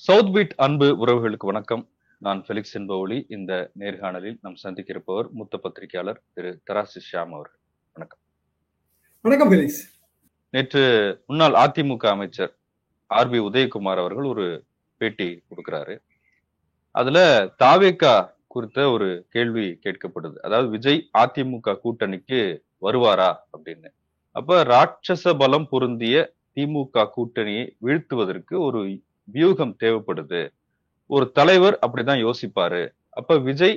South beat அன்பு உறவுகளுக்கு வணக்கம். நான் ஃபெலிக்ஸ் என்பவொலி. இந்த நேர்காணலில் நாம் சந்திக்க இருப்பவர் மூத்த பத்திரிகையாளர் திரு தராசு ஷியாம் அவர்கள். வணக்கம். வணக்கம் ஃபெலிக்ஸ். நேற்று முன்னாள் அதிமுக அமைச்சர் ஆர்பி உதயகுமார் அவர்கள் ஒரு பேட்டி கொடுக்கிறாரு. அதுல தாவேகா குறித்த ஒரு கேள்வி கேட்கப்படுது. அதாவது விஜய் அதிமுக கூட்டணிக்கு வருவாரா அப்படின்னு. அப்ப ராட்சச பலம் பொருந்திய திமுக கூட்டணியை வீழ்த்துவதற்கு ஒரு வியூகம் தேவைப்படுது. ஒரு தலைவர் அப்படிதான் யோசிப்பாரு. அப்ப விஜய்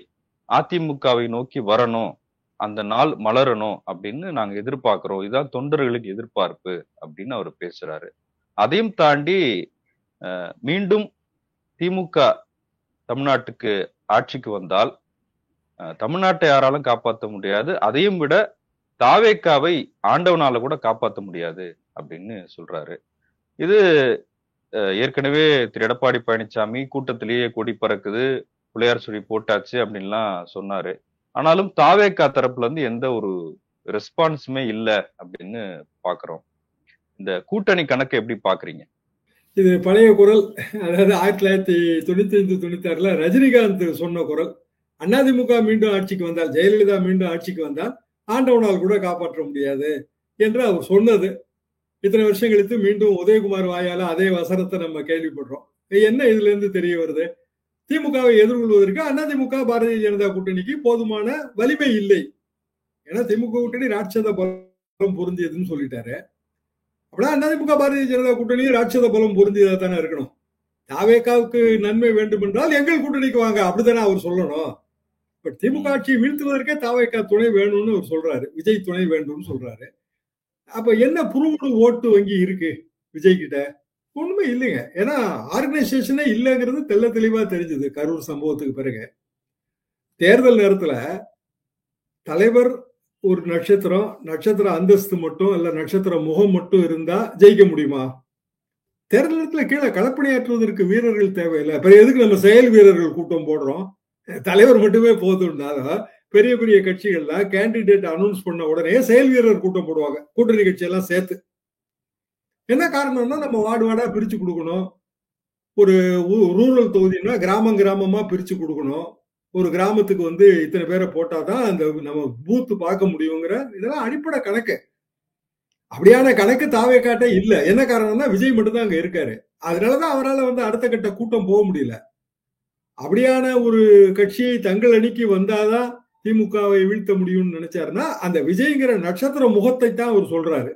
அதிமுகவை நோக்கி வரணும், அந்த நாள் மலரணும் அப்படின்னு நாங்க எதிர்பார்க்கிறோம். இதுதான் தொண்டர்களுக்கு எதிர்பார்ப்பு அப்படின்னு அவர் பேசுறாரு. அதையும் தாண்டி மீண்டும் திமுக தமிழ்நாட்டுக்கு ஆட்சிக்கு வந்தால் தமிழ்நாட்டை யாராலும் காப்பாற்ற முடியாது, அதையும் விட தாவேக்காவை ஆண்டவனால கூட காப்பாற்ற முடியாது அப்படின்னு சொல்றாரு. இது ஏற்கனவே திரு எடப்பாடி பழனிசாமி கூட்டத்திலேயே கொடி பறக்குது, பிள்ளையார் சொல்லி போட்டாச்சு அப்படின்லாம் சொன்னாரு. ஆனாலும் தாவேகா தரப்புல இருந்து எந்த ஒரு ரெஸ்பான்ஸுமே இல்லை அப்படின்னு பாக்குறோம். இந்த கூட்டணி கணக்கு எப்படி பாக்குறீங்க? இது பழைய குரல். அதாவது 1995-96 ரஜினிகாந்த் சொன்ன குரல். அதிமுக மீண்டும் ஆட்சிக்கு வந்தால், ஜெயலலிதா மீண்டும் ஆட்சிக்கு வந்தால் ஆண்டவனால் கூட காப்பாற்ற முடியாது என்று அவர் சொன்னது. இத்தனை வருஷம் கழித்து மீண்டும் உதயகுமார் வாயால அதே வசனத்தை நம்ம கேள்விப்படுறோம். என்ன இதுல இருந்து தெரிய வருது? திமுகவை எதிர்கொள்வதற்கு அதிமுக பாரதிய ஜனதா கூட்டணிக்கு போதுமான வலிமை இல்லை. ஏன்னா திமுக கூட்டணி ராட்சத பலம் பொருந்தியதுன்னு சொல்லிட்டாரு. அப்படின்னா அதிமுக பாரதிய ஜனதா கூட்டணி ராட்சத பலம் பொருந்தியதா தானே இருக்கணும். தாவேகாவுக்கு நன்மை வேண்டும் என்றால் எங்கள் கூட்டணிக்கு வாங்க, அப்படித்தானே அவர் சொல்லணும். பட் திமுக ஆட்சியை வீழ்த்துவதற்கே தாவேகா துணை வேணும்னு அவர் சொல்றாரு, விஜய் துணை வேண்டும்னு சொல்றாரு. அப்ப என்ன புருவ ஓட்டு வங்கி இருக்கு விஜய் கிட்ட? ஒண்ணுமே இல்லைங்க. ஏன்னா ஆர்கனைசேஷனே இல்லைங்கிறது தெல்ல தெளிவா தெரிஞ்சது கரூர் சம்பவத்துக்கு பிறகு. தேர்தல் நேரத்துல தலைவர் ஒரு நட்சத்திர அந்தஸ்து மட்டும் இல்ல நட்சத்திர முகம் மட்டும் இருந்தா ஜெயிக்க முடியுமா? தேர்தல் நேரத்துல கீழே களப்பணியாற்றுவதற்கு வீரர்கள் தேவையில்லை. அப்புறம் எதுக்கு நம்ம செயல் வீரர்கள் கூட்டம் போடுறோம்? தலைவர் மட்டுமே போதும்னாலும் பெரிய பெரிய கட்சிகள்ல கேண்டிடேட் அனௌன்ஸ் பண்ண உடனே செயல் வீரர் கூட்டம் போடுவாங்க, கூட்டணி கட்சி எல்லாம் சேர்த்து. என்ன காரணம்னா நம்ம வார்டா பிரிச்சு கொடுக்கணும். ஒரு ரூரல் தொகுதினா கிராமமா பிரிச்சு கொடுக்கணும். ஒரு கிராமத்துக்கு இத்தனை பேரை போட்டாதான் அந்த நம்ம பூத்து பார்க்க முடியுங்கிற இதெல்லாம் அடிப்படை கணக்கு. அப்படியான கணக்கு தாவேகாட்ட இல்ல. என்ன காரணம்னா விஜய் மட்டும்தான் அங்க இருக்காரு. அதனாலதான் அவரால் அடுத்த கட்ட கூட்டம் போக முடியல. அப்படியான ஒரு கட்சியை தங்கள் அணிக்கு வந்தாதான் திமுகவை வீழ்த்த முடியும்னு நினைச்சாருன்னா அந்த விஜய்ங்கிற நட்சத்திர முகத்தை தான் அவர் சொல்றாரு.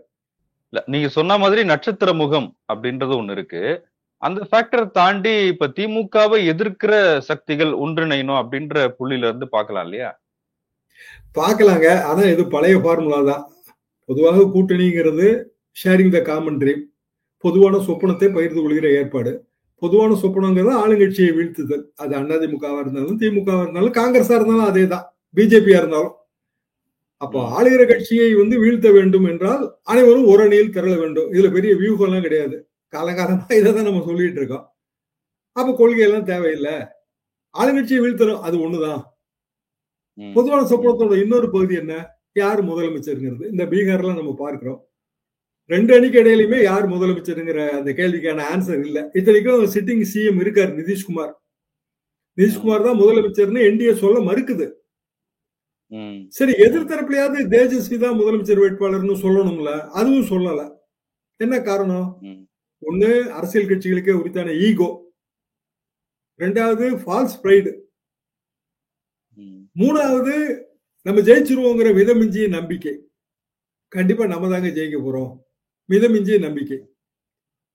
இல்ல, நீங்க சொன்ன மாதிரி நட்சத்திர முகம் அப்படின்றது ஒண்ணு இருக்கு. அந்த ஃபேக்டரை தாண்டி இப்ப திமுகவை எதிர்க்கிற சக்திகள் ஒன்றிணையணும் அப்படின்ற புள்ளியில இருந்து பார்க்கலாம் இல்லையா? பார்க்கலாங்க. ஆனா இது பழைய ஃபார்முலா தான். பொதுவாக கூட்டணிங்கிறது ஷேரிங் த காமன் ட்ரீம், பொதுவான சொப்பனத்தை பகிர்ந்து கொள்கிற ஏற்பாடு. பொதுவான சொப்பனங்கிறது ஆளுங்கட்சியை வீழ்த்துதல். அது அதிமுகவா இருந்தாலும் திமுகவா இருந்தாலும் காங்கிரஸா இருந்தாலும் அதே தான், பிஜேபியா இருந்தாலும். அப்போ ஆளுகிற கட்சியை வீழ்த்த வேண்டும் என்றால் அனைவரும் ஒரு அணியில் திரள வேண்டும். இதுல பெரிய வியூகம் எல்லாம் கிடையாது. காலகாலமா இதை தான் நம்ம சொல்லிட்டு இருக்கோம். அப்ப கொள்கையெல்லாம் தேவையில்லை, ஆளுங்கட்சியை வீழ்த்தணும், அது ஒண்ணுதான். பொதுவான சொப்பனத்தோட இன்னொரு பகுதி என்ன? யார் முதலமைச்சருங்கிறது. இந்த பீகார்லாம் நம்ம பார்க்கிறோம். ரெண்டு அணிக்கு இடையிலுமே யார் முதலமைச்சருங்கிற அந்த கேள்விக்கான ஆன்சர் இல்ல. இத்தனைக்கும் சிட்டிங் சிஎம் இருக்காரு நிதிஷ்குமார். நிதிஷ்குமார் தான் முதலமைச்சர்னு என்டிஏ சொல்ல மறுக்குது. சரி, எதிர்த்தரப்புலயாவது தேஜஸ்வி தான் முதலமைச்சர் வேட்பாளர்னு சொல்லணும்ல, அதுவும் சொல்லல. என்ன காரணம்? ஒண்ணு, அரசியல் கட்சிகளுக்கே உரித்தான ஈகோ. ரெண்டாவது, ஃபால்ஸ் பிரைடு. மூணாவது, நம்ம ஜெயிச்சிருவோங்கிற மிதமிஞ்சிய நம்பிக்கை. கண்டிப்பா நம்ம தாங்க ஜெயிக்க போறோம், மிதமிஞ்சிய நம்பிக்கை.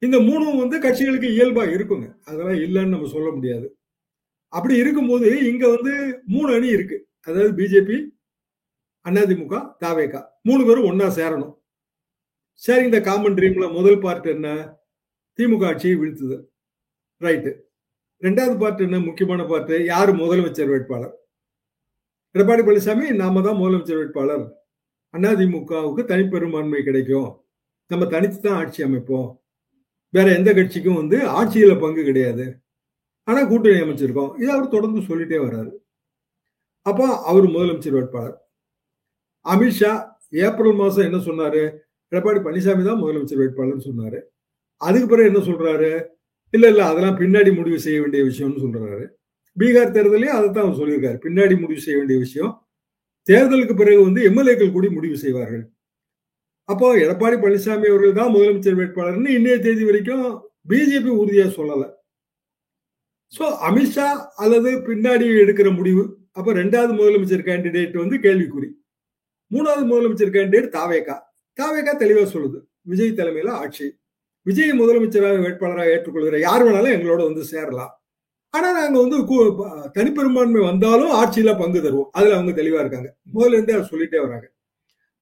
இந்த மூணும் கட்சிகளுக்கு இயல்பா இருக்குங்க, அதெல்லாம் இல்லைன்னு நம்ம சொல்ல முடியாது. அப்படி இருக்கும்போது இங்க 3 அணி இருக்கு. அதாவது பிஜேபி, அதிமுக, தாவேகா, 3 பேரும் ஒன்னா சேரணும். சரி, இந்த காமன் ட்ரீம்ல முதல் பார்ட் என்ன? திமுக ஆட்சியை வீழ்த்துது, ரைட்டு. ரெண்டாவது பார்ட் என்ன? முக்கியமான பார்ட், யாரு முதலமைச்சர் வேட்பாளர்? எடப்பாடி பழனிசாமி, நாம தான் முதலமைச்சர் வேட்பாளர், அதிமுகவுக்கு தனிப்பெரும்பான்மை கிடைக்கும், நம்ம தனித்து தான் ஆட்சி அமைப்போம், வேற எந்த கட்சிக்கும் ஆட்சியில பங்கு கிடையாது, ஆனா கூட்டணி அமைச்சிருக்கோம். இதை அவர் தொடர்ந்து சொல்லிட்டே வர்றாரு. அப்போ அவர் முதலமைச்சர் வேட்பாளர். அமித்ஷா ஏப்ரல் மாசம் என்ன சொன்னாரு? எடப்பாடி பழனிசாமி தான் முதலமைச்சர் வேட்பாளர்னு சொன்னாரு. அதுக்கு பிறகு என்ன சொல்றாரு? இல்ல அதெல்லாம் பின்னாடி முடிவு செய்ய வேண்டிய விஷயம்னு சொல்றாரு. பீகார் தேர்தலையும் அதைத்தான் அவர் சொல்லியிருக்காரு. பின்னாடி முடிவு செய்ய வேண்டிய விஷயம். தேர்தலுக்கு பிறகு வந்து எம்எல்ஏக்கள் கூடி முடிவு செய்வார்கள். அப்போ எடப்பாடி பழனிசாமி அவர்கள் தான் முதலமைச்சர் வேட்பாளர்னு இன்னைய தேதி வரைக்கும் பிஜேபி உறுதியா சொல்லல. சோ அமித்ஷா அல்லது பின்னாடி எடுக்கிற முடிவு. அப்ப 2வது முதலமைச்சர் கேண்டிடேட் வந்து கேள்விக்குறி. 3வது முதலமைச்சர் கேண்டிடேட் தாவேகா. தாவேகா தெளிவா சொல்லுது, விஜய் தலைமையில ஆட்சி. விஜய் முதலமைச்சராக வேட்பாளராக ஏற்றுக்கொள்கிற யார் வேணாலும் எங்களோட வந்து சேரலாம். ஆனா நாங்க வந்து தனிப்பெரும்பான்மை வந்தாலும் ஆட்சியில பங்கு தருவோம். அதுல அவங்க தெளிவா இருக்காங்க. முதல்ல இருந்தே அவர் சொல்லிட்டே வராங்க.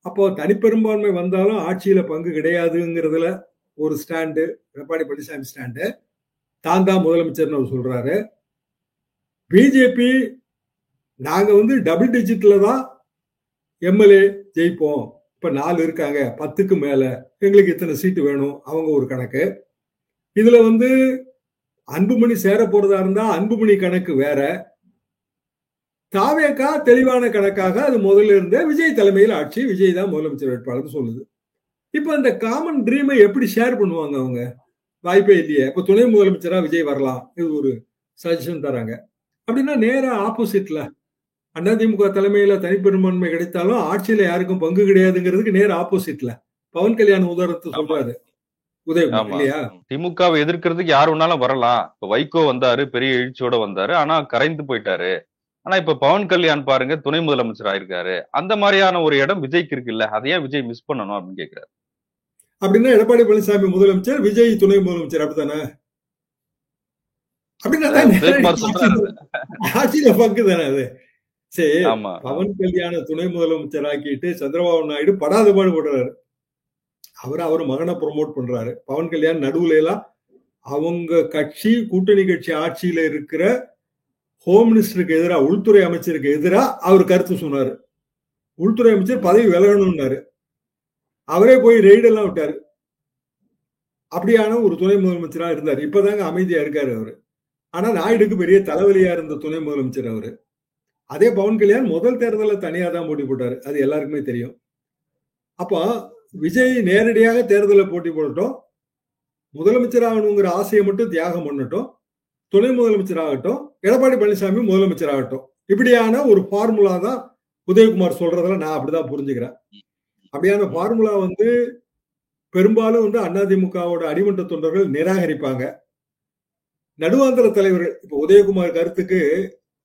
அப்போ தனிப்பெரும்பான்மை வந்தாலும் ஆட்சியில பங்கு கிடையாதுங்கிறதுல ஒரு ஸ்டாண்டு எடப்பாடி பழனிசாமி ஸ்டாண்டு. தான் தான் முதலமைச்சர்னு அவர் சொல்றாரு. பிஜேபி நாங்க வந்து டபுள் டிஜிட்ல தான் எம்எல்ஏ ஜெயிப்போம். இப்ப 4 இருக்காங்க, 10க்கு மேல, எங்களுக்கு இத்தனை சீட்டு வேணும், அவங்க ஒரு கணக்கு. இதுல வந்து அன்புமணி சேர போறதா இருந்தா அன்புமணி கணக்கு வேற. தாவேகா தெளிவான கணக்காக அது முதல்ல இருந்தே விஜய் தலைமையில் ஆட்சி, விஜய் தான் முதலமைச்சர் வேட்பாளர் சொல்லுது. இப்ப இந்த காமன் ட்ரீமை எப்படி ஷேர் பண்ணுவாங்க அவங்க? வாய்ப்பே இல்லையே. இப்ப துணை முதலமைச்சரா விஜய் வரலாம், இது ஒரு சஜஷன் தராங்க. அப்படின்னா நேரா ஆப்போசிட்ல அதிமுக தலைமையில தனிப்பெரும்பான்மை கிடைத்தாலும் ஆட்சியில யாருக்கும் பங்கு கிடையாதுங்கிறதுக்கு நேர ஆப்போசிட்ல பவன் கல்யாண் உதாரணத்தை சொல்றாரு உதயகுமார் இல்லையா? திமுகவை எதிர்க்கிறதுக்கு யார் வேணாலும் வரலாம். இப்ப வைகோ வந்தாரு, பெரிய எழுச்சியோட வந்தாரு, ஆனா கரைந்து போயிட்டாரு. ஆனா இப்ப பவன் கல்யாண் பாருங்க, துணை முதலமைச்சர் ஆயிருக்காரு. அந்த மாதிரியான ஒரு இடம் விஜய்க்கு இருக்குல்ல, அதையே விஜய் மிஸ் பண்ணணும் அப்படின்னு கேக்குறாரு. அப்படின்னா எடப்பாடி பழனிசாமி முதலமைச்சர், விஜய் துணை முதலமைச்சர், அப்படித்தானே? அப்படின்னா ஆட்சியில பங்கு தானே அது. சரி, பவன் கல்யாண துணை முதலமைச்சர் ஆக்கிட்டு சந்திரபாபு நாயுடு படாத பாடுபடுறாரு. அவர் மகனை ப்ரொமோட் பண்றாரு. பவன் கல்யாண் நடுவுல எல்லாம் அவங்க கட்சி கூட்டணி கட்சி ஆட்சியில இருக்கிற ஹோம் மினிஸ்டருக்கு எதிராக, உள்துறை அமைச்சருக்கு எதிராக அவர் கருத்து சொன்னாரு. உள்துறை அமைச்சர் பதவி விலகணும்னாரு. அவரே போய் ரெய்டெல்லாம் விட்டாரு. அப்படியான ஒரு துணை முதலமைச்சரா இருந்தார். இப்பதாங்க அமைதியா இருக்காரு அவரு. ஆனா நாயுடுக்கு பெரிய தலைவலியா இருந்த துணை முதலமைச்சர் அவரு. அதே பவன் கல்யாண் முதல் தேர்தலில் தனியா தான் போட்டி போட்டாரு. அது எல்லாருக்குமே தெரியும். அப்போ விஜய் நேரடியாக தேர்தலில் போட்டி போடட்டும், முதலமைச்சர் ஆகணுங்கிற ஆசையை மட்டும் தியாகம் பண்ணட்டும், துணை முதலமைச்சர் ஆகட்டும், எடப்பாடி பழனிசாமி முதலமைச்சர் ஆகட்டும், இப்படியான ஒரு ஃபார்முலா தான் உதயகுமார் சொல்றதுல நான் அப்படிதான் புரிஞ்சுக்கிறேன். அப்படியான ஃபார்முலா வந்து பெரும்பாலும் வந்து அதிமுகவோட அடிமட்ட தொண்டர்கள் நிராகரிப்பாங்க. நடுவாந்திர தலைவர்கள், இப்ப உதயகுமார் கருத்துக்கு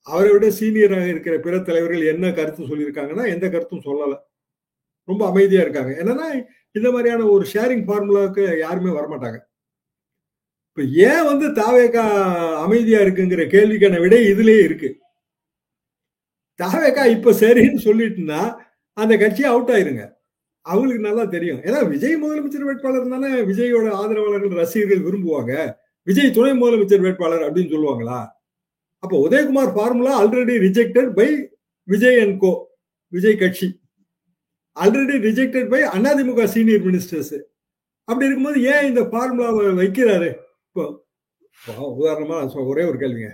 அவரை விட சீனியராக இருக்கிற பிற தலைவர்கள் என்ன கருத்து சொல்லியிருக்காங்கன்னா எந்த கருத்தும் சொல்லல. ரொம்ப அமைதியா இருக்காங்க. என்னன்னா இந்த மாதிரியான ஒரு ஷேரிங் ஃபார்முலாவுக்கு யாருமே வரமாட்டாங்க. இப்ப ஏன் வந்து தாவேகா அமைதியா இருக்குங்கிற கேள்விக்கான விடை இதுலயே இருக்கு. தாவேகா இப்ப சரின்னு சொல்லிட்டுன்னா அந்த கட்சி அவுட் ஆயிருங்க. அவங்களுக்கு நல்லா தெரியும். ஏன்னா விஜய் முதலமைச்சர் வேட்பாளர் தானே விஜயோட ஆதரவாளர்கள் ரசிகர்கள் விரும்புவாங்க. விஜய் துணை முதலமைச்சர் வேட்பாளர் அப்படின்னு சொல்லுவாங்களா? அப்போ Udhayakumar formula already rejected by Vijay and co, Vijay கட்சி already rejected by AIADMK senior ministers. அப்படி இருக்கும்போது ஏன் இந்த ஃபார்முலாவை வைக்கிறாரு? இப்போ உதாரணமா ஒரே ஒரு கேள்விங்க.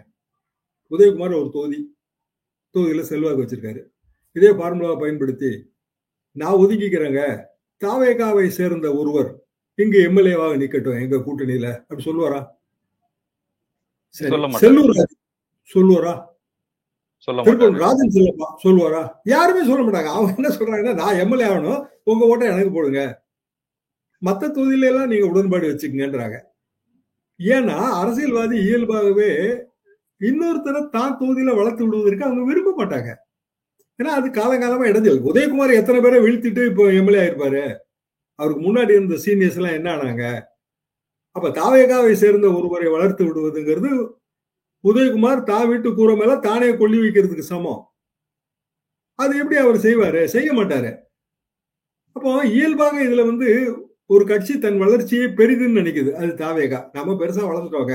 உதயகுமார் ஒரு தொகுதியில செல்வாக்கு வச்சிருக்காரு. இதே ஃபார்முலாவை பயன்படுத்தி நான் ஒதுக்கிக்கிறேங்க, தாவேகாவை சேர்ந்த ஒருவர் இங்கு எம்எல்ஏவாக நிக்கட்டும் எங்க கூட்டணியில, அப்படி சொல்லுவாரா? சொல்லுவாரா? ராஜன் செல்லப்பா சொல்லுவாரா? யாருமே சொல்ல மாட்டாங்க. அவங்க என்ன சொல்றாங்கன்னா, நான் எம்எல்ஏ ஆகணும், உங்க ஓட்டை எனக்கு போடுங்க, மத்த தொகுதியில எல்லாம் நீங்க உடன்பாடு வச்சுக்கங்கன்றாங்க. ஏன்னா அரசியல்வாதி இயல்பாகவே இன்னொருத்தரை தான் தொகுதியில வளர்த்து விடுவதற்கு அவங்க விரும்ப மாட்டாங்க. ஏன்னா அது காலங்காலமா இடைஞ்சல். உதயகுமார் எத்தனை பேரை வீழ்த்திட்டு இப்போ எம்எல்ஏ ஆயிருப்பாரு. அவருக்கு முன்னாடி இருந்த சீனியர்ஸ் எல்லாம் என்ன ஆனாங்க? அப்ப தாவேகாவை சேர்ந்த ஒருவரை வளர்த்து விடுவதுங்கிறது உதயகுமார் தான் வீட்டு கூரை மேல தானே கொல்லி வைக்கிறதுக்கு சமம். அது எப்படி அவர் செய்வாரு? செய்ய மாட்டாரு. அப்போ இயல்பாக இதுல வந்து ஒரு கட்சி தன் வளர்ச்சியை பெரிதுன்னு நினைக்குது. அது தாவேகா. நம்ம பெருசா வளர்ந்துட்டோங்க,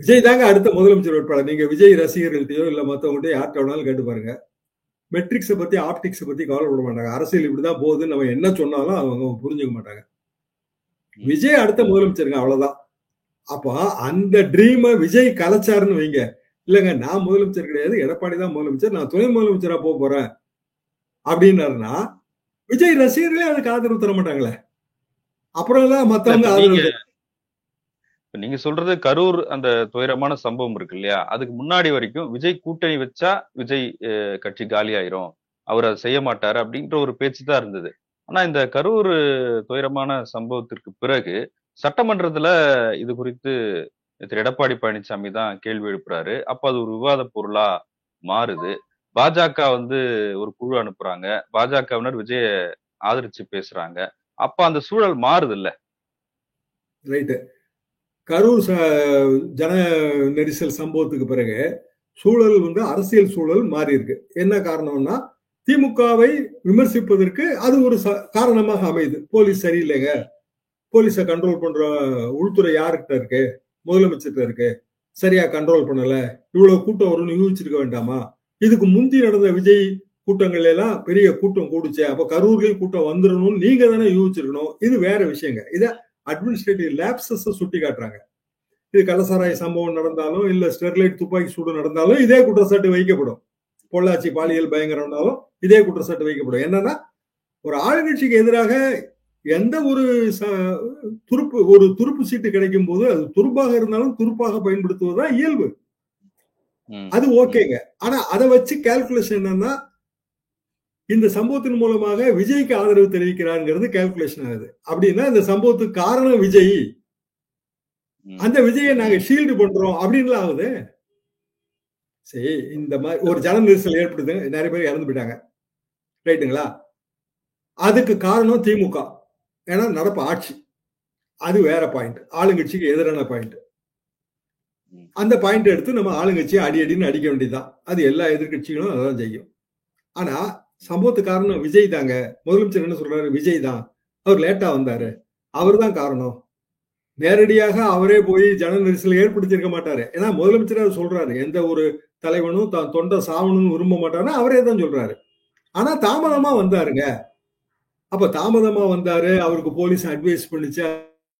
விஜய் தாங்க அடுத்த முதலமைச்சர் வேட்பாளர். நீங்க விஜய் ரசிகர்கள்ட்டையோ இல்ல மத்தவங்கள்ட்ட யார்கிட்ட வேணாலும் கேட்டு பாருங்க. மெட்ரிக்ஸை பத்தி ஆப்டிக்ஸை பத்தி கவலைப்பட மாட்டாங்க. அரசியல் இப்படிதான் போகுதுன்னு நம்ம என்ன சொன்னாலும் அவங்க புரிஞ்சுக்க மாட்டாங்க. விஜய் அடுத்த முதலமைச்சருங்க, அவ்வளவுதான். அப்ப அந்த ட்ரீமை விஜய் கலைச்சாருன்னு வைங்க, இல்லங்க நான் முதலமைச்சர் கிடையாது, எடப்பாடி தான் முதலமைச்சர், நான் துணை முதலமைச்சரா போறேன் அப்படின்னாருன்னா விஜய் ரசிகர்களே அதுக்கு ஆதரவு தர மாட்டாங்களே. அப்புறம் எல்லாம் மத்தவங்க ஆதரவு. நீங்க சொல்றது கரூர் அந்த துயரமான சம்பவம் இருக்கு இல்லையா? அதுக்கு முன்னாடி வரைக்கும் விஜய் கூட்டணி வச்சா விஜய் கட்சி காலியாயிரும். அவர் அதை செய்ய மாட்டாரு அப்படின்ற ஒரு பேச்சு தான் இருந்தது. ஆனா இந்த கரூர் துயரமான சம்பவத்திற்கு பிறகு சட்டமன்றத்துல இது குறித்து திரு எடப்பாடி பழனிசாமி தான் கேள்வி எழுப்புறாரு. அப்ப அது ஒரு விவாத பொருளா மாறுது. பாஜக வந்து ஒரு குழு அனுப்புறாங்க. பாஜகவினர் விஜய ஆதரிச்சு பேசுறாங்க. அப்ப அந்த சூழல் மாறுது இல்ல? ரைட்டு. கரூர் ஜன நெரிசல் சம்பவத்துக்கு பிறகு சூழல் வந்து அரசியல் சூழல் மாறி இருக்கு. என்ன காரணம்னா திமுகவை விமர்சிப்பதற்கு அது ஒரு காரணமாக அமையுது. போலீஸ் சரியில்லைங்க, போலீஸை கண்ட்ரோல் பண்ற உள்துறை யாருக்கிட்ட இருக்கு, முதலமைச்சர்கிட்ட இருக்கு, சரியா கண்ட்ரோல் பண்ணல, இவ்வளவு கூட்டம் வரும்னு யூகிச்சிருக்க வேண்டாமா? இதுக்கு முந்தி நடந்த விஜய் கூட்டங்கள் எல்லாம் பெரிய கூட்டம் கூடுச்சு, அப்ப கரூர்லயும் கூட்டம் வந்துடணும் நீங்க தானே யூகிச்சிருக்கணும். இது வேற விஷயங்க. இத அட்மினிஸ்ட்ரேட்டிவ் லேப்சஸ் சுட்டி காட்டுறாங்க. இது கள்ளசாராய சம்பவம் நடந்தாலும் இல்ல ஸ்டெர்லைட் துப்பாக்கி சூடு நடந்தாலும் இதே குற்றச்சாட்டு வைக்கப்படும். பொள்ளாச்சி பாலியல் பயங்கரம்னாலும் இதே குற்றச்சாட்டு வைக்கப்படும். என்னன்னா ஒரு ஆளுங்கட்சிக்கு எதிராக எந்த ஒரு துருப்பு சீட்டு கிடைக்கும் போது அது துருப்பாக இருந்தாலும் துருப்பாக பயன்படுத்துவதுதான் இயல்பு. அது ஓகேங்க. ஆனா அதை வச்சு கால்குலேஷன் என்னன்னா இந்த சம்பவத்தின் மூலமாக விஜய்க்கு ஆதரவு தெரிவிக்கிறாங்கிறது கால்குலேஷன் ஆகுது. அப்படின்னா இந்த சம்பவத்துக்கு காரணம் விஜய், அந்த விஜயை நாங்க ஷீல்டு பண்றோம் அப்படின்னு ஆகுது. சரி, இந்த மாதிரி ஒரு ஜன நெரிசல் ஏற்படுது, நிறைய பேர் இறந்து போயிட்டாங்க, ரைட்டுங்களா? அதுக்கு காரணம் திமுக. ஏன்னா நடப்பு ஆட்சி, அது வேற பாயிண்ட், ஆளுங்கட்சிக்கு எதிரான பாயிண்ட். அந்த பாயிண்ட் எடுத்து நம்ம ஆளுங்கட்சியை அடின்னு அடிக்க வேண்டியதுதான். அது எல்லா எதிர்கட்சிகளும் அதான் செய்யும். ஆனா சம்பவத்துக்கு காரணம் விஜய் தாங்க. முதலமைச்சர் என்ன சொல்றாரு? விஜய் தான், அவர் லேட்டா வந்தாரு, அவர் தான் காரணம். நேரடியாக அவரே போய் ஜன நெரிசல் ஏற்படுத்தியிருக்க மாட்டாரு. ஏன்னா முதலமைச்சர் சொல்றாரு, எந்த ஒரு தலைவனும் தான் தொண்டை சாவணும்னு விரும்ப மாட்டாருன்னா அவரே தான் சொல்றாரு. ஆனா தாமதமா வந்தாருங்க. அப்ப தாமதமா வந்தாரு, அவருக்கு போலீஸ் அட்வைஸ் பண்ணிச்சு,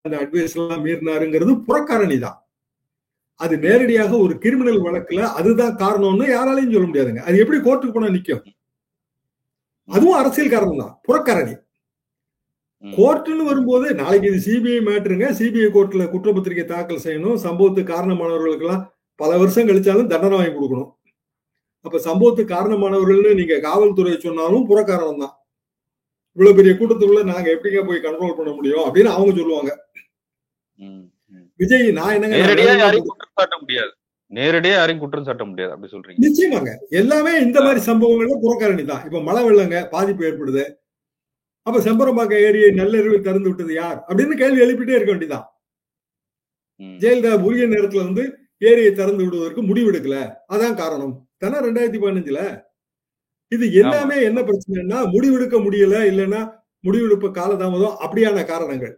அந்த அட்வைஸ் எல்லாம் மீறினாருங்கிறது புறக்காரணி தான். அது நேரடியாக ஒரு கிரிமினல் வழக்குல அதுதான் காரணம்னு யாராலையும் சொல்ல முடியாதுங்க. அது எப்படி கோர்ட்டுக்கு போனா நிக்கும்? அதுவும் அரசியல் காரணம் தான், புறக்காரணி. கோர்ட்டுன்னு வரும்போது நாளைக்கு இது சிபிஐ மேட்டருங்க, சிபிஐ கோர்ட்ல குற்றப்பத்திரிகை தாக்கல் செய்யணும், சம்பவத்துக்கு காரணமானவர்களுக்கு எல்லாம் பல வருஷம் கழிச்சாலும் தண்டனை வாங்கி கொடுக்கணும். அப்ப சம்பவத்துக்கு காரணமானவர்கள்னு நீங்க காவல்துறை சொன்னாலும் புறக்காரணம் தான். இவ்வளவு பெரிய கூட்டத்துக்குள்ள நாங்க எப்படிங்க போய் கண்ட்ரோல் பண்ண முடியும் அப்படின்னு அவங்க சொல்லுவாங்க. விஜய் நான் என்னங்க நேரடியா யாரையும் குற்றம் சாட்ட முடியாது, நேரடியா யாரையும் குற்றம் சாட்ட முடியாது அப்படி சொல்றீங்க? நிச்சயமாங்க. எல்லாமே இந்த மாதிரி சம்பவங்கள்ல புறக்காரணி தான். இப்ப மழை வெள்ளங்க பாதிப்பு ஏற்படுது, அப்ப செம்பரம்பாக்கம் ஏரியை நள்ளிரவு திறந்து விட்டது யார் அப்படின்னு கேள்வி எழுப்பிட்டே இருக்க வேண்டியதான். ஜெயலலிதா உரிய நேரத்துல வந்து ஏரியை திறந்து விடுவதற்கு முடிவெடுக்கல, அதான் காரணம் தானே 2015ல. இது எல்லாமே என்ன பிரச்சனைன்னா முடிவெடுக்க முடியல, இல்லைன்னா முடிவெடுப்ப காலதாமதம், அப்படியான காரணங்கள்.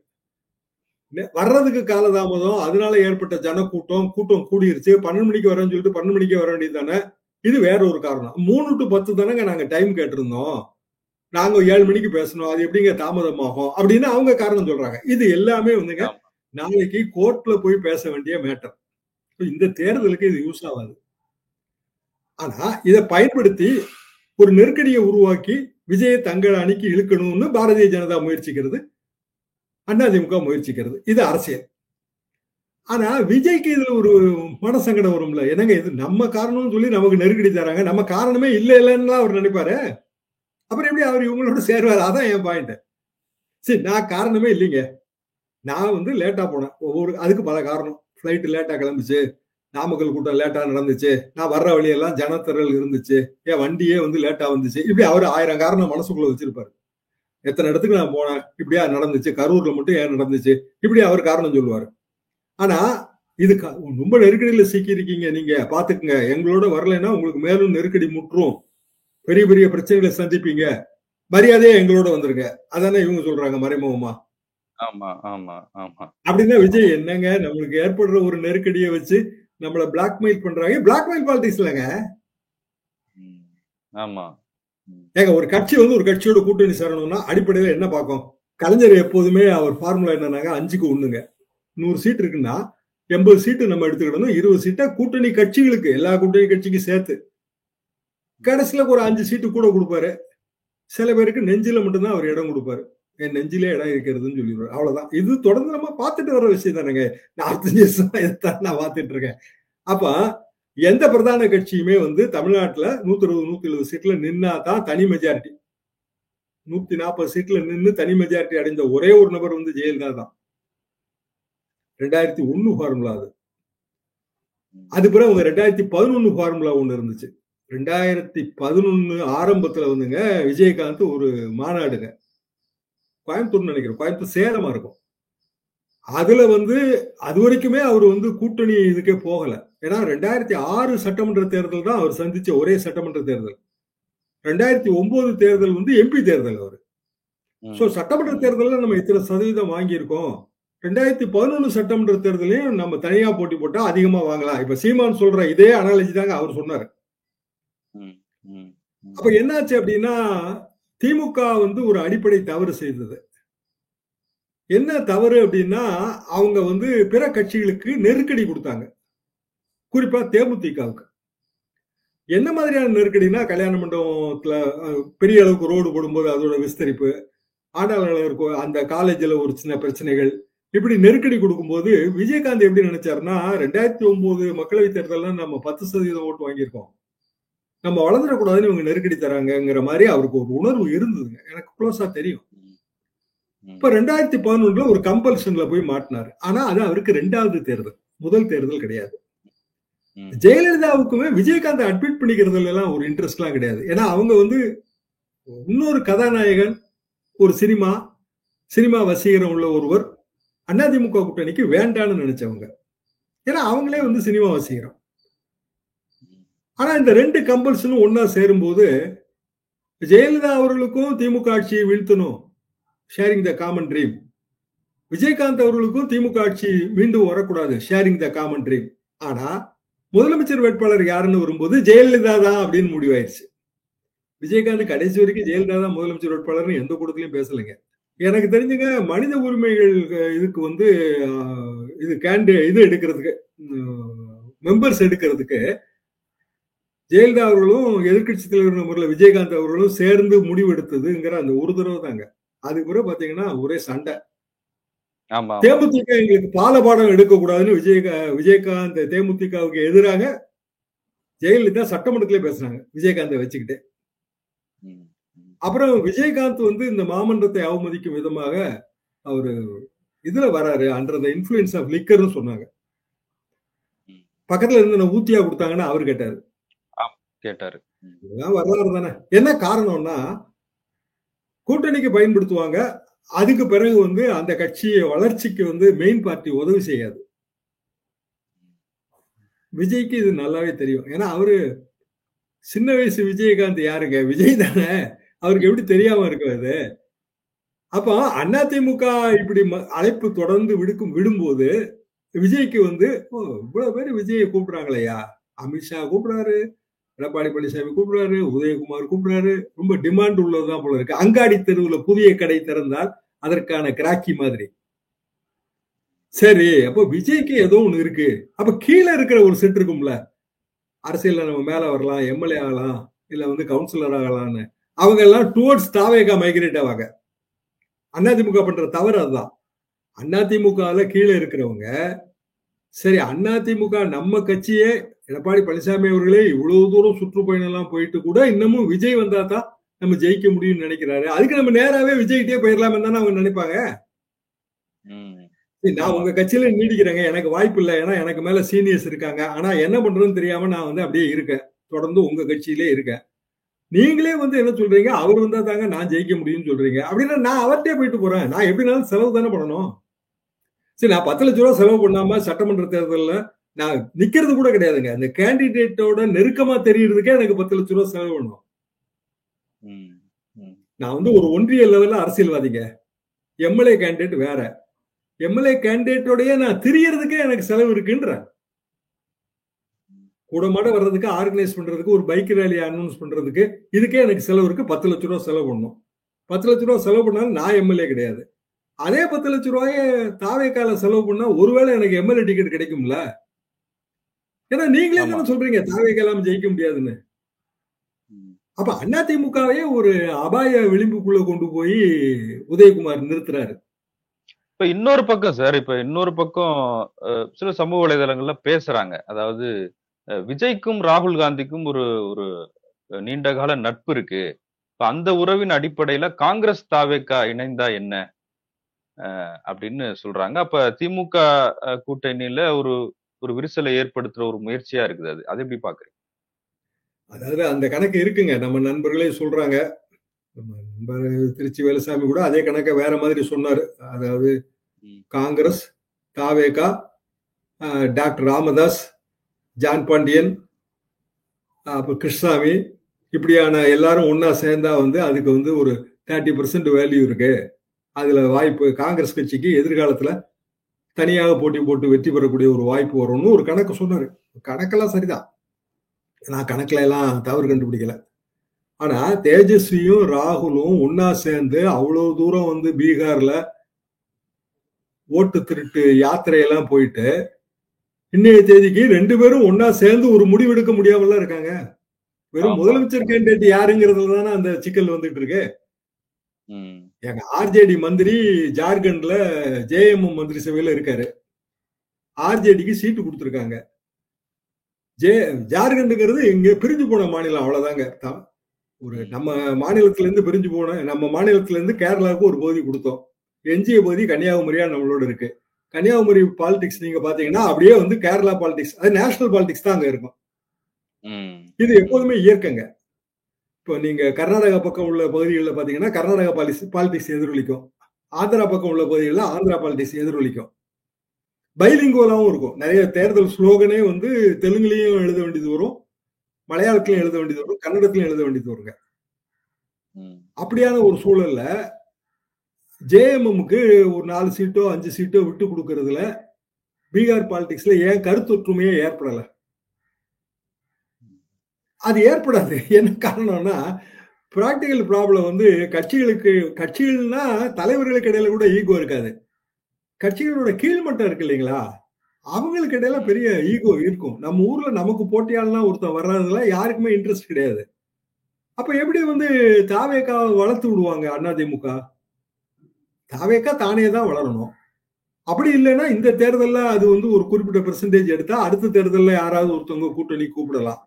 வர்றதுக்கு காலதாமதம், அதனால ஏற்பட்ட ஜனக்கூட்டம், கூட்டம் கூடிருச்சு, 12 மணிக்கு வரேன்னு சொல்லிட்டு 12 மணிக்கே வர வேண்டியது தானே. இது வேற ஒரு காரணம். 3 to 10 தானங்க நாங்க டைம் கேட்டிருந்தோம், நாங்க 7 மணிக்கு பேசணும், அது எப்படிங்க தாமதமாகும் அப்படின்னு அவங்க காரணம் சொல்றாங்க. இது எல்லாமே வந்துங்க நாளைக்கு கோர்ட்ல போய் பேச வேண்டிய மேட்டர். இந்த தேர்தலுக்கு இது யூஸ் ஆகாது. ஆனா இதை பயன்படுத்தி ஒரு நெருக்கடியை உருவாக்கி விஜயை தங்கள் அணிக்கு இழுக்கணும்னு பாரதிய ஜனதா முயற்சிக்கிறது, அதிமுக முயற்சிக்கிறது. இது அரசியல். ஆனா விஜய்க்கு இதுல ஒரு மனசங்கடம் வரும்ல, என்னங்க இது நம்ம காரணம்னு சொல்லி நமக்கு நெருக்கடி தராங்க, நம்ம காரணமே இல்லைன்னு அவர் நினைப்பாரு, அப்புறம் எப்படி அவர் இவங்களோட சேருவாரு? அதான் என் பாயிண்ட். சரி, நான் காரணமே இல்லைங்க, நான் வந்து லேட்டா போனேன், அதுக்கு பல காரணம். பிளைட் லேட்டா கிளம்பிச்சு, நாமக்கல் கூட்டம் லேட்டா நடந்துச்சு, நான் வர்ற வழியெல்லாம் ஜனத்திரல் இருந்துச்சு, என் வண்டியே வந்து லேட்டா வந்துச்சு, இப்படி அவர் 1000 காரணம் மனசுக்குள்ள வச்சிருப்பாரு. எத்தனை இடத்துக்கு நான் போனேன், இப்படியா நடந்துச்சு, கரூர்ல மட்டும் ஏன் நடந்துச்சு, இப்படி அவர் காரணம் சொல்லுவாரு. ஆனா இது ரொம்ப நெருக்கடியில சிக்கி இருக்கீங்க, நீங்க பாத்துக்குங்க, எங்களோட வரலைன்னா உங்களுக்கு மேலும் நெருக்கடி முற்றும், பெரிய பெரிய பிரச்சனைகளை சந்திப்பீங்க, மரியாதையா எங்களோட வந்துருங்க, அதானே இவங்க சொல்றாங்க மறைமுகமா. ஆமா ஆமா ஆமா. அப்படின்னா விஜய் என்னங்க நம்மளுக்கு ஏற்படுற ஒரு நெருக்கடியை வச்சு நம்மள பிளாக்மெயில் பண்றாங்க. பிளாக்மெயில் பாலிடிக்ஸ் இல்லங்க. ஆமா. ஏங்க ஒரு கட்சி வந்து ஒரு கட்சியோட கூட்டணி சேரணும்னா அடிப்படையில என்ன பார்க்கும்? கலைஞர் எப்போதுமே அவர் ஃபார்முலா என்னன்னாங்க 5க்கு 1ங்க. 100 சீட் இருக்குன்னா 80 சீட்டு நம்ம எடுத்துக்கிட்டோம், 20 சீட்டை கூட்டணி கட்சிகளுக்கு, எல்லா கூட்டணி கட்சிக்கும் சேர்த்து. கடைசியில ஒரு 5 சீட்டு கூட கொடுப்பாரு. சில பேருக்கு நெஞ்சில மட்டும்தான் அவர் இடம் கொடுப்பாரு. என் நெஞ்சிலே இடம் இருக்கிறதுன்னு சொல்லிடுவார். அவ்வளவுதான். இது தொடர்ந்து நம்ம பார்த்துட்டு வர விஷயம் தானேங்க. 45 வருஷமா இதைத்தான் நான் பார்த்துட்டு இருக்கேன். அப்ப எந்த பிரதான கட்சியுமே வந்து தமிழ்நாட்டுல 160, 170 சீட்ல நின்னா தான் தனி மெஜாரிட்டி. 140 சீட்ல நின்று தனி மெஜாரிட்டி அடைந்த ஒரே ஒரு நபர் வந்து ஜெயலலிதா தான். 2001 ஃபார்முலா அது. அது பிறகு அவங்க 2011 ஃபார்முலா ஒண்ணு இருந்துச்சு. 2011 ஆரம்பத்துல வந்துங்க விஜயகாந்த் ஒரு மாநாடுங்க கோயம்புத்தூர் நினைக்கிறேன், கோயம்புத்தூர் சேலமா இருக்கும். அதுல வந்து அது வரைக்குமே அவர் வந்து கூட்டணி இதுக்கே போகல. ஏன்னா 2006 சட்டமன்ற தேர்தல் தான் அவர் சந்திச்ச ஒரே சட்டமன்ற தேர்தல். 2009 தேர்தல் வந்து எம்பி தேர்தல் அவரு. சோ சட்டமன்ற தேர்தலில் நம்ம இத்தனை சதவீதம் வாங்கியிருக்கோம். 2011 சட்டமன்ற தேர்தலையும் நம்ம தனியா போட்டி போட்டா அதிகமா வாங்கலாம். இப்ப சீமான் சொல்ற இதே அனாலஜி தாங்க அவர் சொன்னாரு. அப்ப என்னாச்சு அப்படின்னா திமுக வந்து ஒரு அடிப்படை தவறு செய்தது. என்ன தவறு அப்படின்னா அவங்க வந்து பிற கட்சிகளுக்கு நெருக்கடி கொடுத்தாங்க. குறிப்பா தேமுதிகவுக்கு. என்ன மாதிரியான நெருக்கடினா கல்யாண மண்டபத்துல பெரிய அளவுக்கு ரோடு போடும்போது அதோட விஸ்தரிப்பு, ஆண்டாளர் அந்த காலேஜ்ல ஒரு சின்ன பிரச்சனைகள், இப்படி நெருக்கடி கொடுக்கும்போது விஜயகாந்த் எப்படி நினைச்சாருன்னா 2009 மக்களவை தேர்தலில் நம்ம 10% ஓட்டு வாங்கியிருக்கோம், நம்ம வளர்ந்துடக்கூடாதுன்னு இவங்க நெருக்கடி தராங்கிற மாதிரி அவருக்கு ஒரு உணர்வு இருந்ததுங்க. எனக்கு க்ளோஸா தெரியும். இப்ப 2011 ஒரு கம்பல்ஷன்ல போய் மாட்டினாரு. ஆனா அது அவருக்கு 2வது தேர்தல், முதல் தேர்தல் கிடையாது. ஜெயலலிதாவுக்குமே விஜயகாந்த் அட்மிட் பண்ணிக்கிறதுல எல்லாம் ஒரு இன்ட்ரெஸ்ட் எல்லாம் கிடையாது. ஏன்னா அவங்க வந்து இன்னொரு கதாநாயகன், ஒரு சினிமா வசீகரம் உள்ள ஒருவர் அதிமுக கூட்டணிக்கு வேண்டான்னு நினைச்சவங்க. ஏன்னா அவங்களே வந்து சினிமா வசீகரம். ஆனா இந்த 2 கம்பல்ஷனும் ஒன்னா சேரும்போது ஜெயலலிதா அவர்களுக்கும் திமுக ஆட்சியை வீழ்த்தணும், sharing the common dream. Vijayakanth அவர்களுக்கும் திமுக ஆட்சி மீண்டும் வரக்கூடாது, ஷேரிங் த காமன் ட்ரீம். ஆனா முதலமைச்சர் வேட்பாளர் யாருன்னு வரும்போது ஜெயலலிதா தான் அப்படின்னு முடிவாயிருச்சு. விஜயகாந்த் கடைசி வரைக்கும் ஜெயலலிதா தான் முதலமைச்சர் வேட்பாளர்னு எந்த கூட்டத்திலையும் பேசலைங்க. எனக்கு தெரிஞ்சுங்க மனித உரிமைகள் இதுக்கு வந்து இது எடுக்கிறதுக்கு மெம்பர்ஸ் எடுக்கிறதுக்கு ஜெயலலிதா அவர்களும் எதிர்கட்சி தலைவர் முறையில் விஜயகாந்த் அவர்களும் சேர்ந்து முடிவு எடுத்ததுங்கிற அந்த ஒரு தடவை தாங்க. அதுக்கு பிறகு பாத்தீங்கன்னா ஒரே சண்டை. தேமுதிக எங்களுக்கு பாலபாடம் எடுக்கக்கூடாதுன்னு விஜயகாந்த் தேமுதிகவுக்கு எதிராக ஜெயலலிதா சட்டமன்றத்திலே பேசுறாங்க விஜயகாந்தை வச்சுக்கிட்டு. அப்புறம் விஜயகாந்த் வந்து இந்த மாமன்றத்தை அவமதிக்கும் விதமாக அவரு இதுல வராரு, அண்டர் த இன்ஃபுளுன்ஸ் ஆஃப் லிக்கர்னு சொன்னாங்க. பக்கத்துல இருந்து ஊத்தியா கொடுத்தாங்கன்னா அவர் கேட்டாரு. வரலாறு தானே. என்ன காரணம்னா கூட்டணிக்கு பயன்படுத்துவாங்க, அதுக்கு பிறகு வந்து அந்த கட்சியை வளர்ச்சிக்கு வந்து மெயின் பார்ட்டி உதவி செய்யாது. விஜய்க்கு இது நல்லாவே தெரியும். ஏன்னா அவரு சின்ன வயசு விஜயகாந்த் யாருங்க, விஜய் தானே, அவருக்கு எப்படி தெரியாம இருக்காது. அப்ப அதிமுக இப்படி அழைப்பு தொடர்ந்து விடும்போது விஜய்க்கு வந்து இவ்வளவு பேர் விஜயை கூப்பிடுறாங்களையா, அமித்ஷா கூப்பிடுறாரு, எடப்பாடி பழனிசாமி கூப்பிடுறாரு, உதயகுமார் கூப்பிடுறாரு, ரொம்ப டிமாண்ட் உள்ளதுதான் போல இருக்கு. அங்காடி தெருவுல புதிய கடை திறந்தால் அதற்கான கிராக்கி மாதிரி. சரி, அப்போ விஜய்க்கு ஏதோ ஒண்ணு இருக்கு. அப்ப கீழே இருக்கிற ஒரு செட் இருக்கும்ல, அரசியல்ல நம்ம மேல வரலாம், எம்எல்ஏ ஆகலாம், இல்ல வந்து கவுன்சிலர் ஆகலாம்னு, அவங்க எல்லாம் டுவர்ட்ஸ் தாவேகா மைக்ரேட் ஆவாங்க. அதிமுக பண்ற தவறு அதுதான். அதிமுகல கீழே இருக்கிறவங்க சரி அதிமுக நம்ம கட்சியே எடப்பாடி பழனிசாமி அவர்களே இவ்வளவு தூரம் சுற்றுப்பயணம் எல்லாம் போயிட்டு கூட இன்னமும் விஜய் வந்தா தான் நம்ம ஜெயிக்க முடியும்னு நினைக்கிறாரு, அதுக்கு நம்ம நேராவே விஜய்கிட்டே போயிடலாமே தானே அவங்க நினைப்பாங்க. நான் உங்க கட்சியில நீடிக்கிறேங்க, எனக்கு வாய்ப்பு இல்லை, ஏன்னா எனக்கு மேல சீனியர்ஸ் இருக்காங்க, ஆனா என்ன பண்றதுன்னு தெரியாம நான் வந்து அப்படியே இருக்கேன், தொடர்ந்து உங்க கட்சியிலே இருக்கேன். நீங்களே வந்து என்ன சொல்றீங்க, அவர் வந்தா தாங்க நான் ஜெயிக்க முடியும்னு சொல்றீங்க. அப்படின்னா நான் அவர்கிட்டே போயிட்டு போறேன், நான் எப்படினாலும் செலவு தானே பண்ணணும். சரி, நான் 10 லட்ச ரூபாய் செலவு பண்ணாம சட்டமன்ற தேர்தலில் நான் நிக்கிறது கூட கிடையாதுங்க. அந்த கேண்டிடேட்டோட நெருக்கமா தெரியறதுக்கே எனக்கு 10 லட்ச ரூபாய் செலவு பண்ணும். நான் வந்து ஒரு ஒன்றிய லெவல்ல அரசியல்வாதிங்க, எம்எல்ஏ கேண்டிடேட் வேற. எம்எல்ஏ கேண்டிடேட்டோடய நான் தெரியறதுக்கே எனக்கு செலவு இருக்குன்ற. கூடமாட வர்றதுக்கு, ஆர்கனைஸ் பண்றதுக்கு, ஒரு பைக் ரேலி அனௌன்ஸ் பண்றதுக்கு, இதுக்கே எனக்கு செலவு இருக்கு. 10 லட்ச ரூபாய் செலவு பண்ணணும். 10 லட்ச ரூபாய் செலவு பண்ணாலும் நான் எம்எல்ஏ கிடையாது. அதே 10 லட்ச ரூபாய தாவேக்கால செலவு பண்ணா ஒருவேளை எனக்கு எம்எல்ஏ டிக்கெட் கிடைக்கும்ல. ஏன்னா நீங்களே தானே சொல்றீங்க தாவேக்கா இல்லாம ஜெயிக்க முடியாதுன்னு. அப்ப அதிமுகவே ஒரு அபாய விளிம்புக்குள்ள கொண்டு போய் உதயகுமார் நிறுத்துறாரு. இப்ப இன்னொரு பக்கம் சார், இப்ப இன்னொரு பக்கம் சில சமூக வலைதளங்கள்ல பேசுறாங்க. அதாவது விஜய்க்கும் ராகுல் காந்திக்கும் ஒரு ஒரு நீண்ட கால நட்பு இருக்கு. இப்ப அந்த உறவின் அடிப்படையில காங்கிரஸ் தாவேகா இணைந்தா என்ன அப்படின்னு சொல்றாங்க. அப்ப திமுக கூட்டணியில ஒரு ஒரு விரிசலை ஏற்படுத்துற ஒரு முயற்சியா இருக்குது அது. அது எப்படி பாக்குறீங்க? அதாவது அந்த கணக்கு இருக்குங்க. நம்ம நண்பர்களே சொல்றாங்க. நம்ம நண்பர் திருச்சி வேலுசாமி கூட அதே கணக்கை வேற மாதிரி சொன்னாரு. அதாவது காங்கிரஸ், தாவேகா, டாக்டர் ராமதாஸ், ஜான் பாண்டியன், அப்புறம் கிருஷ்ணசாமி, இப்படியான எல்லாரும் ஒன்னா சேர்ந்தா வந்து அதுக்கு வந்து ஒரு 30% வேல்யூ இருக்கு. அதுல வாய்ப்பு காங்கிரஸ் கட்சிக்கு எதிர்காலத்துல தனியாக போட்டி போட்டு வெற்றி பெறக்கூடிய ஒரு வாய்ப்பு வரும்னு ஒரு கணக்கு சொன்னாரு. கணக்கெல்லாம் சரிதான். நான் கணக்குல எல்லாம் தவறு கண்டுபிடிக்கல. ஆனா தேஜஸ்வியும் ராகுலும் ஒன்னா சேர்ந்து அவ்வளவு தூரம் வந்து பீகார்ல ஓட்டு திருட்டு யாத்திரையெல்லாம் போயிட்டு இன்னைய தேதிக்கு 2 பேரும் ஒன்னா சேர்ந்து ஒரு முடிவு எடுக்க முடியாமல இருக்காங்க. வெறும் முதலமைச்சர் கேண்டிடேட் யாருங்கிறதுல தானே அந்த சிக்கல் வந்துட்டு இருக்கு. எங்க ஆர்ஜேடி மந்திரி ஜார்க்கண்ட்ல ஜேஎம்எம் மந்திரி சபையில இருக்காரு. ஆர்ஜேடிக்கு சீட்டு கொடுத்திருக்காங்க. ஜார்க்கண்டுங்கிறது இங்க பிரிஞ்சு போன மாநிலம், அவ்வளவுதாங்க. ஒரு நம்ம மாநிலத்தில இருந்து பிரிஞ்சு போன, நம்ம மாநிலத்தில இருந்து கேரளாவுக்கு ஒரு பகுதி கொடுத்தோம். எஞ்சிய பகுதி கன்னியாகுமரியா நம்மளோட இருக்கு. கன்னியாகுமரி பாலிடிக்ஸ் நீங்க பாத்தீங்கன்னா அப்படியே வந்து கேரளா பாலிடிக்ஸ், அது நேஷனல் பாலிடிக்ஸ் தான் அங்க இருக்கும். இது எப்போதுமே இயற்கைங்க. இப்போ நீங்க கர்நாடகா பக்கம் உள்ள பகுதிகளில் பாத்தீங்கன்னா கர்நாடகா பாலிடிக்ஸ் எதிரொலிக்கும். ஆந்திரா பக்கம் உள்ள பகுதிகளில் ஆந்திரா பாலிடிக்ஸ் எதிரொலிக்கும். பைலிங்குவலாவும் இருக்கும். நிறைய தேர்தல் ஸ்லோகனே வந்து தெலுங்குலயும் எழுத வேண்டியது வரும், மலையாளத்திலையும் எழுத வேண்டியது வரும், கன்னடத்திலையும் எழுத வேண்டியது வருங்க. அப்படியான ஒரு சூழல்ல ஜேஎம்எம்க்கு ஒரு 4 சீட்டோ 5 சீட்டோ விட்டு கொடுக்கறதுல பீகார் பாலிடிக்ஸ்ல ஏன் கருத்தொற்றுமையே ஏற்படல? அது ஏற்படாது. என்ன காரணம்னா பிராக்டிகல் ப்ராப்ளம் வந்து கட்சிகள்னா தலைவர்களுக்கு இடையில கூட ஈகோ இருக்காது. கட்சிகளோட கீழ்மட்டம் இருக்கு இல்லைங்களா, அவங்களுக்கு இடையில பெரிய ஈகோ இருக்கும். நம்ம ஊர்ல நமக்கு போட்டியாளனா ஒருத்தன் வர்றதுல யாருக்குமே இன்ட்ரெஸ்ட் கிடையாது. அப்ப எப்படி வந்து தாவேகாவை வளர்த்து விடுவாங்க அதிமுக? தாவேகா தானே தான் வளரணும். அப்படி இல்லைன்னா இந்த தேர்தல்ல அது வந்து ஒரு குறிப்பிட்ட பெர்சன்டேஜ் எடுத்தா அடுத்த தேர்தல்ல யாராவது ஒருத்தவங்க கூட்டணி கூப்பிடலாம்.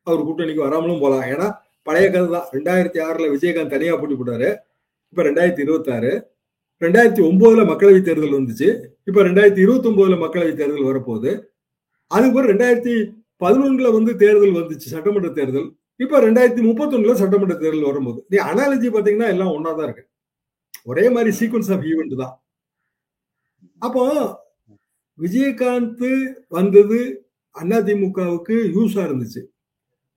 அவர் கூட்டணிக்கு வராமலும் போலாம். ஏன்னா பழைய கதை தான். 2006ல விஜயகாந்த் தனியா போட்டி போட்டாரு. இப்ப 2026, 2009ல மக்களவை தேர்தல் வந்துச்சு. இப்ப 2029ல மக்களவை தேர்தல் வரப்போகுது. அதுக்கப்புறம் 2011ல வந்து தேர்தல் வந்துச்சு, சட்டமன்ற தேர்தல். இப்ப 2031ல சட்டமன்ற தேர்தல் வரும்போது நீ அனாலஜி பாத்தீங்கன்னா எல்லாம் ஒன்னாதான் இருக்கு. ஒரே மாதிரி சீக்வன்ஸ் ஆஃப் ஈவெண்ட் தான். அப்போ விஜயகாந்த் வந்தது அதிமுகவுக்கு யூஸா இருந்துச்சு.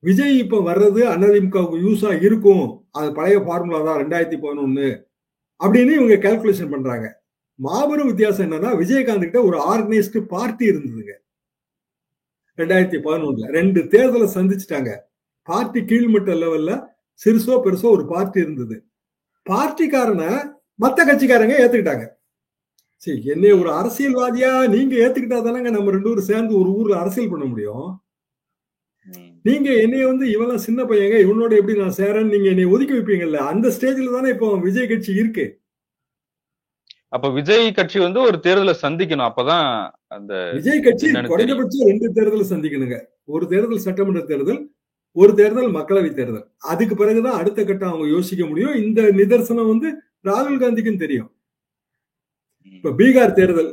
விஜய் இப்ப வர்றது அதிமுகவுக்கு யூஸா இருக்கும். அது பழைய ஃபார்முலா தான் 2011 அப்படின்னு இவங்க கால்குலேஷன் பண்றாங்க. மாபெரும் வித்தியாசம் என்னன்னா விஜயகாந்த் கிட்ட ஒரு ஆர்கனைஸ்டு பார்ட்டி இருந்ததுங்க. 2011ல 2 தேர்தலை சந்திச்சுட்டாங்க. பார்ட்டி கீழ்மட்ட லெவல்ல சிறுசோ பெருசோ ஒரு பார்ட்டி இருந்தது. பார்ட்டிக்காரன மத்த கட்சிக்காரங்க ஏத்துக்கிட்டாங்க. சரி, என்னைய ஒரு அரசியல்வாதியா நீங்க ஏத்துக்கிட்டா தானங்க நம்ம 2 பேரும் சேர்ந்து ஒரு ஊர்ல அரசியல் பண்ண முடியும். நீங்க என்னைய வந்து இவெல்லாம் சின்ன பையங்க, இவனோட எப்படி நான் சேரேன்னு நீங்க என்னை ஒதுக்கி வைப்பீங்கல்ல, அந்த ஸ்டேஜ்ல தானே இப்போ விஜய் கட்சி இருக்கு. அப்ப விஜய் கட்சி வந்து ஒரு தேர்தலை சந்திக்கணும். அப்பதான் அந்த விஜய் கட்சி குறைந்தபட்சம் 2 தேர்தலை சந்திக்கணுங்க. ஒரு தேர்தல் சட்டமன்ற தேர்தல், ஒரு தேர்தல் மக்களவை தேர்தல். அதுக்கு பிறகுதான் அடுத்த கட்டம் அவங்க யோசிக்க முடியும். இந்த நிதர்சனம் வந்து ராகுல் காந்திக்கும் தெரியும். இப்ப பீகார் தேர்தல்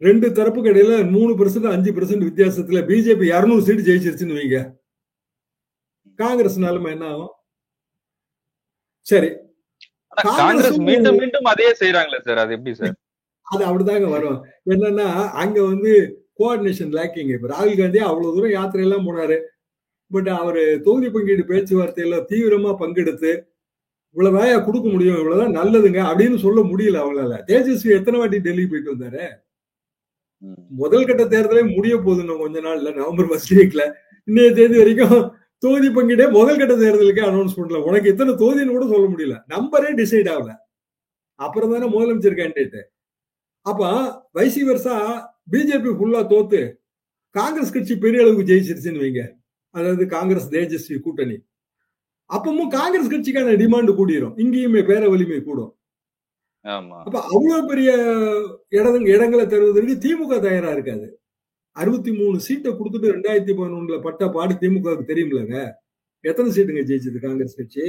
2 தரப்புக்கு இடையில 3% 5% வித்தியாசத்துல பிஜேபி 200 சீட் ஜெயிச்சிருச்சுன்னு வைங்க. காங்கிரஸ் நிலைமை என்ன ஆகும்? சரி, காங்கிரஸ் மீண்டும் மீண்டும் அதே செய்யறாங்களே சார், அது எப்படி சார்? அது அப்படிதாங்க வரும். என்னன்னா அங்க வந்து கோஆர்டினேஷன் லேக்கிங். இப்ப ராகுல் காந்தி அவ்வளவு தூரம் யாத்திரை எல்லாம் போனாரு. பட் அவரு தொகுதி பங்கீடு பேச்சுவார்த்தையில தீவிரமா பங்கெடுத்து இவ்வளவுதான் கொடுக்க முடியும், இவ்வளவுதான் நல்லதுங்க அப்படின்னு சொல்ல முடியல அவங்களால. தேஜஸ்வி எத்தனை வாட்டி டெல்லி போயிட்டு வந்தாரு? முதல் கட்ட தேர்தலே முடிய போகுது கொஞ்ச நாள்ல, நவம்பர் ஃபர்ஸ்ட் வீக்ல. இன்னைய தேதி வரைக்கும் தொகுதி பங்கீடே முதல் கட்ட தேர்தலுக்கு அனௌன்ஸ் பண்ணல. உனக்கு எத்தனை தொகுதின்னு கூட சொல்ல முடியல, நம்பரே டிசைட் ஆகல. அப்புறம் தானே முதலமைச்சர் கேண்டிடேட். அப்ப வைசி வருஷா பிஜேபி ஃபுல்லா தோத்து காங்கிரஸ் கட்சி பெரிய அளவுக்கு ஜெயிச்சிருச்சுன்னு வைங்க. அதாவது காங்கிரஸ் தேஜஸ்வி கூட்டணி அப்பவும் காங்கிரஸ் கட்சிக்கான டிமாண்ட் கூடிரும், இங்கேயுமே பேர வலிமை கூடும். அப்ப அவ்வளவு பெரிய இடங்களை தருவதற்கு திமுக தயாரா இருக்காது. 63 சீட்டை கொடுத்துட்டு 2011 பட்ட பாடு திமுகவுக்கு தெரியுமில்லங்க. எத்தனை சீட்டுங்க ஜெயிச்சது காங்கிரஸ் கட்சி?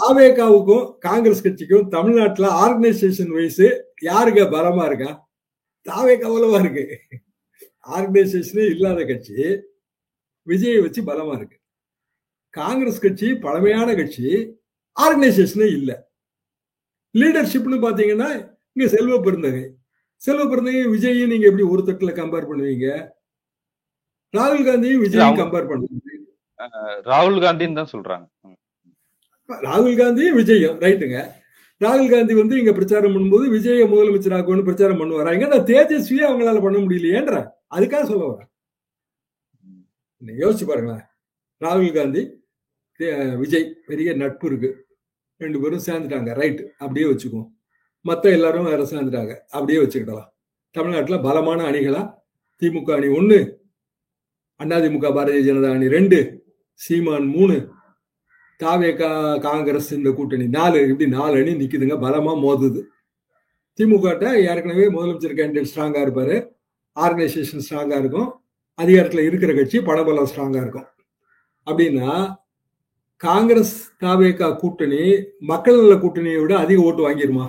தாவேகாவுக்கும் காங்கிரஸ் கட்சிக்கும் தமிழ்நாட்டுல ஆர்கனைசேஷன் வைஸ் யாருங்க பலமா இருக்கா? தாவேகா அவ்வளவா இருக்கு. ஆர்கனைசேஷனே இல்லாத கட்சி விஜயை வச்சு பலமா இருக்கு. காங்கிரஸ் கட்சி பழமையான கட்சி, ஆர்கனைசேஷனே இல்ல. லீடர்ஷிப்னு பாத்தீங்கன்னா இங்க செல்வ பெருந்தகை விஜயையும் நீங்க எப்படி ஒரு தட்டுல கம்பேர் பண்ணுவீங்க? ராகுல் காந்தியும் விஜயும் கம்பேர் பண்ணுவீங்க? ராகுல் காந்தின்னு தான் சொல்றாங்க. ராகுல் காந்தியும் விஜயும் ரைட்டுங்க. ராகுல் காந்தி இங்க பிரச்சாரம் பண்ணும்போது விஜய முதலமைச்சராக பிரச்சாரம் பண்ணுவாங்க. நான் தேஜஸ்வியே அவங்களால பண்ண முடியலையேன்ற அதுக்காக சொல்ல வரேன். யோசிச்சு பாருங்களேன். ராகுல் காந்தி விஜய் பெரிய நட்பு இருக்கு, 2 பேரும் சேர்ந்துட்டாங்க, ரைட், அப்படியே வச்சுக்குவோம். மத்த எல்லாரும் வேற சேர்ந்துட்டாங்க, அப்படியே வச்சுக்கிடலாம். தமிழ்நாட்டுல பலமான அணிகளா திமுக அணி 1, அதிமுக பாரதிய ஜனதா அணி 2, சீமான் 3, தாவேகா காங்கிரஸ் இந்த கூட்டணி 4, இப்படி 4 அணி நிக்குதுங்க, பலமா மோதுது. திமுக ஏற்கனவே முதலமைச்சர் கேண்டிடேட் ஸ்ட்ராங்கா இருப்பாரு, ஆர்கனைசேஷன் ஸ்ட்ராங்கா இருக்கும், அதிகாரத்துல இருக்கிற கட்சி பணபலம் ஸ்ட்ராங்கா இருக்கும். அப்படின்னா காங்கிரஸ் தாவேகா கூட்டணி மக்கள் நல கூட்டணியை விட அதிக ஓட்டு வாங்கிருமா?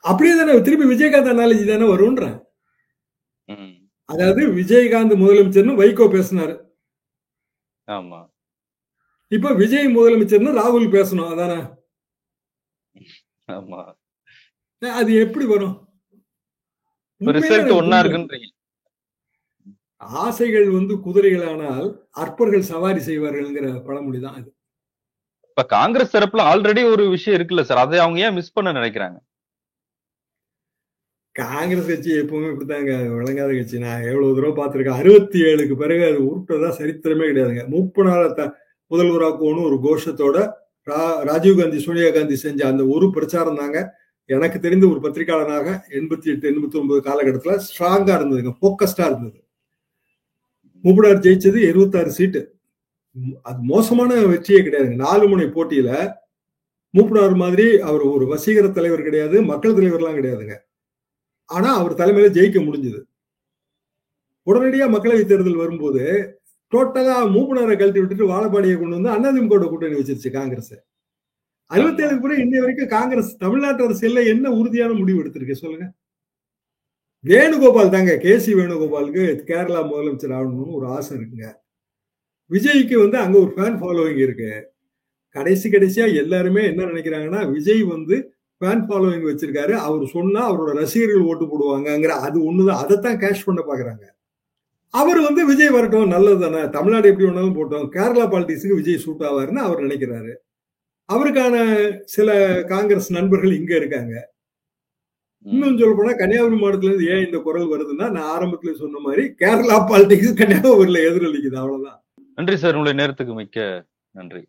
அப்படியே தானே திருப்பி விஜயகாந்த் அனாலஜி தானே வரும்ன்ற. அதாவது விஜயகாந்த் முதலமைச்சர்னு வைகோ பேசினாரு, இப்ப விஜய் முதலமைச்சர்னு ராகுல் பேசணும், அதானே? அது எப்படி வரும்? ஆசைகள் குதிரைகளானால் அற்பர்கள் சவாரி செய்வார்கள்ங்கிற பழமொழிதான் அது. இப்ப காங்கிரஸ் தரப்புல ஆல்ரெடி ஒரு விஷயம் இருக்குல்ல சார், அதை அவங்க ஏன் மிஸ் பண்ண நினைக்கிறாங்க? காங்கிரஸ் கட்சி எப்பவுமே இப்படித்தாங்க, விளங்காத கட்சி. நான் எவ்வளவு தூரம் பார்த்திருக்கேன். 67க்கு பிறகு அது உருட்டதா சரித்திரமே கிடையாதுங்க. 30 முதல்வராக்குவோன்னு ஒரு கோஷத்தோட ராஜீவ்காந்தி சோனியா காந்தி செஞ்ச அந்த ஒரு பிரச்சாரம் தாங்க எனக்கு தெரிந்த ஒரு பத்திரிகையாளனாக 88, 89 காலகட்டத்துல ஸ்ட்ராங்கா இருந்ததுங்க, போக்கஸ்டா இருந்தது. மூப்பனார் ஜெயிச்சது 26 சீட்டு. அது மோசமான வெற்றியே கிடையாதுங்க. 4 முனை போட்டியில மூப்பனார் மாதிரி அவர் ஒரு வசீகர தலைவர் கிடையாது, மக்கள் தலைவர்லாம் கிடையாதுங்க. ஆனா அவர் தலைமையில ஜெயிக்க முடிஞ்சது. உடனடியா மக்களவை தேர்தல் வரும்போது டோட்டலா மூப்பனாரை கழட்டி விட்டுட்டு வாழப்பாடியை கொண்டு வந்து அதிமுக கூட்டணி வச்சிருச்சு காங்கிரஸ். 67க்கு பிறகு இன்னை வரைக்கும் காங்கிரஸ் தமிழ்நாட்டு அரசியல்ல என்ன உறுதியான முடிவு எடுத்திருக்கு சொல்லுங்க? வேணுகோபால் தாங்க, கேசி வேணுகோபாலுக்கு கேரளா முதலமைச்சர் ஆகணும்னு ஒரு ஆசை இருக்குங்க. விஜய்க்கு அங்க ஒரு ஃபேன் ஃபாலோவிங் இருக்கு. கடைசியா எல்லாருமே என்ன நினைக்கிறாங்கன்னா, விஜய் ஃபேன் ஃபாலோவிங் வச்சிருக்காரு, அவர் சொன்னா அவரோட ரசிகர்கள் ஓட்டு போடுவாங்கிற அது ஒண்ணுதான், அதைத்தான் கேஷ் பண்ண பாக்குறாங்க. அவர் விஜய் வரட்டும், நல்லது தானே, தமிழ்நாடு எப்படி வேணாலும் போட்டோம், கேரளா பாலிடிக்ஸுக்கு விஜய் சூட் ஆவாருன்னு அவர் நினைக்கிறாரு. அவருக்கான சில காங்கிரஸ் நண்பர்கள் இங்க இருக்காங்க. இன்னும் சொல்ல போனா கன்னியாகுமரி மாவட்டத்துல இருந்து ஏன் இந்த குரல் வருதுன்னா, நான் ஆரம்பத்துல சொன்ன மாதிரி கேரளா பாலிடிக்ஸ் கன்னியாகுமரியில எதிரொலிக்குது, அவ்வளவுதான். நன்றி சார், உங்களுடைய நேரத்துக்கு மிக்க நன்றி.